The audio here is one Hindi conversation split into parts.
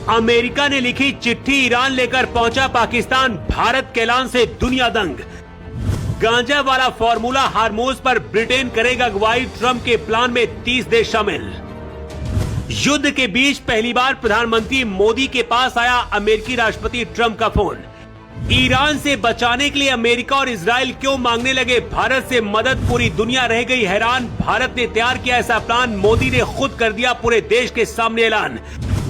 अमेरिका ने लिखी चिट्ठी ईरान लेकर पहुंचा पाकिस्तान, भारत के ऐलान से दुनिया दंग। गांजा वाला फॉर्मूला हार्मोज पर ब्रिटेन करेगा अगुवाई, ट्रंप के प्लान में 30 देश शामिल। युद्ध के बीच पहली बार प्रधानमंत्री मोदी के पास आया अमेरिकी राष्ट्रपति ट्रंप का फोन। ईरान से बचाने के लिए अमेरिका और इजराइल क्यों मांगने लगे भारत से मदद, पूरी दुनिया रह गई हैरान। भारत ने तैयार किया ऐसा प्लान, मोदी ने खुद कर दिया पूरे देश के सामने ऐलान।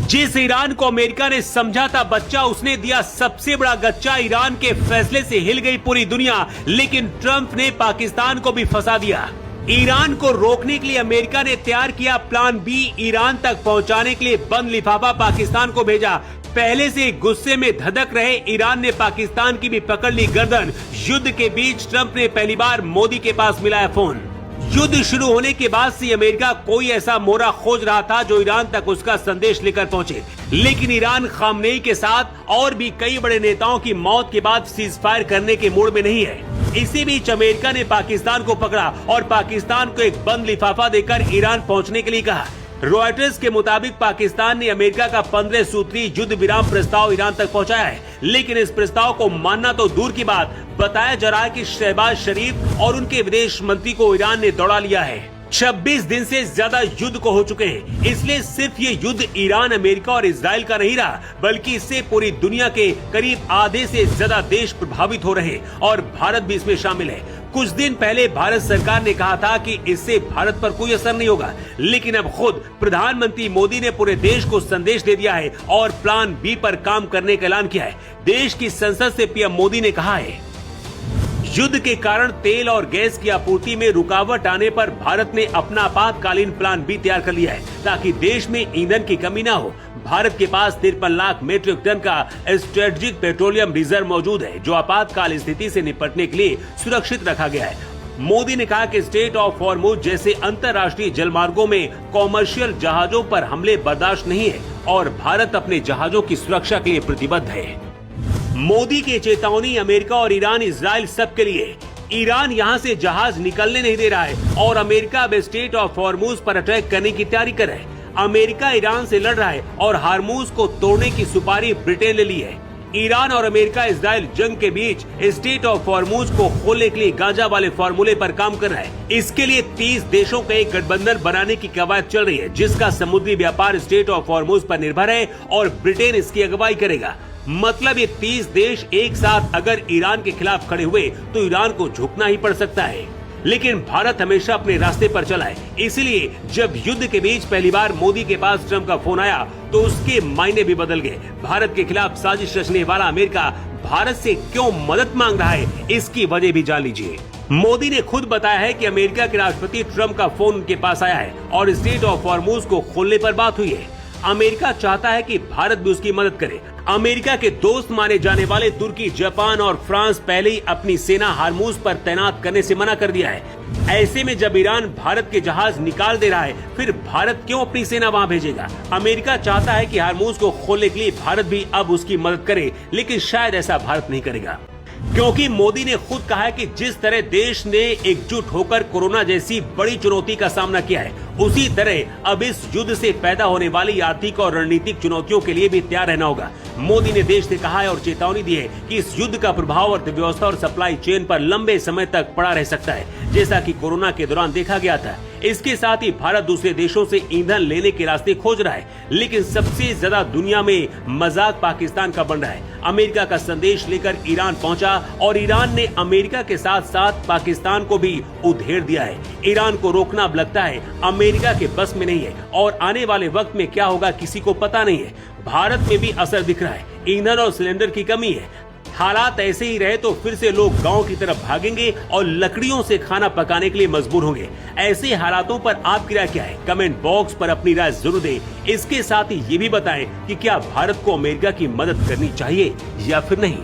जिस ईरान को अमेरिका ने समझा था बच्चा, उसने दिया सबसे बड़ा गच्चा। ईरान के फैसले से हिल गई पूरी दुनिया, लेकिन ट्रंप ने पाकिस्तान को भी फंसा दिया। ईरान को रोकने के लिए अमेरिका ने तैयार किया प्लान बी। ईरान तक पहुंचाने के लिए बंद लिफाफा पाकिस्तान को भेजा। पहले से गुस्से में धधक रहे ईरान ने पाकिस्तान की भी पकड़ ली गर्दन। युद्ध के बीच ट्रंप ने पहली बार मोदी के पास मिलाया फोन। युद्ध शुरू होने के बाद से अमेरिका कोई ऐसा मोरा खोज रहा था जो ईरान तक उसका संदेश लेकर पहुंचे, लेकिन ईरान खामनेई के साथ और भी कई बड़े नेताओं की मौत के बाद सीज फायर करने के मूड में नहीं है। इसी बीच अमेरिका ने पाकिस्तान को पकड़ा और पाकिस्तान को एक बंद लिफाफा देकर ईरान पहुंचने के लिए कहा। रॉयटर्स के मुताबिक पाकिस्तान ने अमेरिका का 15 सूत्री युद्ध विराम प्रस्ताव ईरान तक पहुंचाया है, लेकिन इस प्रस्ताव को मानना तो दूर की बात, बताया जा रहा है कि शहबाज शरीफ और उनके विदेश मंत्री को ईरान ने दौड़ा लिया है। 26 दिन से ज्यादा युद्ध को हो चुके हैं, इसलिए सिर्फ ये युद्ध ईरान, अमेरिका और इजराइल का नहीं रहा, बल्कि इससे पूरी दुनिया के करीब आधे से ज्यादा देश प्रभावित हो रहे हैं और भारत भी इसमें शामिल है। कुछ दिन पहले भारत सरकार ने कहा था कि इससे भारत पर कोई असर नहीं होगा, लेकिन अब खुद प्रधानमंत्री मोदी ने पूरे देश को संदेश दे दिया है और प्लान बी पर काम करने का ऐलान किया है। देश की संसद से पीएम मोदी ने कहा है, युद्ध के कारण तेल और गैस की आपूर्ति में रुकावट आने पर भारत ने अपना आपातकालीन प्लान भी तैयार कर लिया है ताकि देश में ईंधन की कमी न हो। भारत के पास 53 लाख मीट्रिक टन का स्ट्रेटेजिक पेट्रोलियम रिजर्व मौजूद है, जो आपातकाल स्थिति से निपटने के लिए सुरक्षित रखा गया है। मोदी ने कहा कि स्ट्रेट ऑफ हॉर्मुज जैसे अंतर्राष्ट्रीय जलमार्गों में कॉमर्शियल जहाजों पर हमले बर्दाश्त नहीं है और भारत अपने जहाजों की सुरक्षा के लिए प्रतिबद्ध है। मोदी की चेतावनी अमेरिका और ईरान, इजराइल सबके लिए। ईरान यहां से जहाज निकलने नहीं दे रहा है और अमेरिका अब स्ट्रेट ऑफ हॉर्मुज पर अटैक करने की तैयारी कर रहा है। अमेरिका ईरान से लड़ रहा है और हार्मुज को तोड़ने की सुपारी ब्रिटेन ने ली है। ईरान और अमेरिका इजराइल जंग के बीच स्ट्रेट ऑफ हॉर्मुज को खोलने के लिए गांजा वाले फॉर्मूले पर काम कर रहा है। इसके लिए 30 देशों का एक गठबंधन बनाने की कवायद चल रही है, जिसका समुद्री व्यापार स्ट्रेट ऑफ हॉर्मुज पर निर्भर है और ब्रिटेन इसकी अगुवाई करेगा। मतलब ये 30 देश एक साथ अगर ईरान के खिलाफ खड़े हुए तो ईरान को झुकना ही पड़ सकता है, लेकिन भारत हमेशा अपने रास्ते पर चला है। इसलिए जब युद्ध के बीच पहली बार मोदी के पास ट्रंप का फोन आया तो उसके मायने भी बदल गए। भारत के खिलाफ साजिश रचने वाला अमेरिका भारत से क्यों मदद मांग रहा है, इसकी वजह भी जान लीजिए। मोदी ने खुद बताया है कि अमेरिका के राष्ट्रपति ट्रंप का फोन उनके पास आया है और स्ट्रेट ऑफ हॉर्मुज को खोलने पर बात हुई है। अमेरिका चाहता है कि भारत भी उसकी मदद करे। अमेरिका के दोस्त माने जाने वाले तुर्की, जापान और फ्रांस पहले ही अपनी सेना हार्मुज पर तैनात करने से मना कर दिया है। ऐसे में जब ईरान भारत के जहाज निकाल दे रहा है, फिर भारत क्यों अपनी सेना वहां भेजेगा? अमेरिका चाहता है कि हार्मुज को खोलने के लिए भारत भी अब उसकी मदद करे, लेकिन शायद ऐसा भारत नहीं करेगा, क्योंकि मोदी ने खुद कहा है कि जिस तरह देश ने एकजुट होकर कोरोना जैसी बड़ी चुनौती का सामना किया है, उसी तरह अब इस युद्ध से पैदा होने वाली आर्थिक और रणनीतिक चुनौतियों के लिए भी तैयार रहना होगा। मोदी ने देश से कहा है और चेतावनी दी है कि इस युद्ध का प्रभाव अर्थव्यवस्था और सप्लाई चेन पर लंबे समय तक पड़ा रह सकता है, जैसा कि कोरोना के दौरान देखा गया था। इसके साथ ही भारत दूसरे देशों से ईंधन लेने के रास्ते खोज रहा है, लेकिन सबसे ज्यादा दुनिया में मजाक पाकिस्तान का बन रहा है। अमेरिका का संदेश लेकर ईरान पहुंचा और ईरान ने अमेरिका के साथ साथ पाकिस्तान को भी उधेड़ दिया है। ईरान को रोकना अब लगता है अमेरिका के बस में नहीं है और आने वाले वक्त में क्या होगा किसी को पता नहीं है। भारत में भी असर दिख रहा है, ईंधन और सिलेंडर की कमी है। हालात ऐसे ही रहे तो फिर से लोग गांव की तरफ भागेंगे और लकड़ियों से खाना पकाने के लिए मजबूर होंगे। ऐसे हालातों पर आपकी राय क्या है? कमेंट बॉक्स पर अपनी राय जरूर दें। इसके साथ ही ये भी बताएं कि क्या भारत को अमेरिका की मदद करनी चाहिए या फिर नहीं।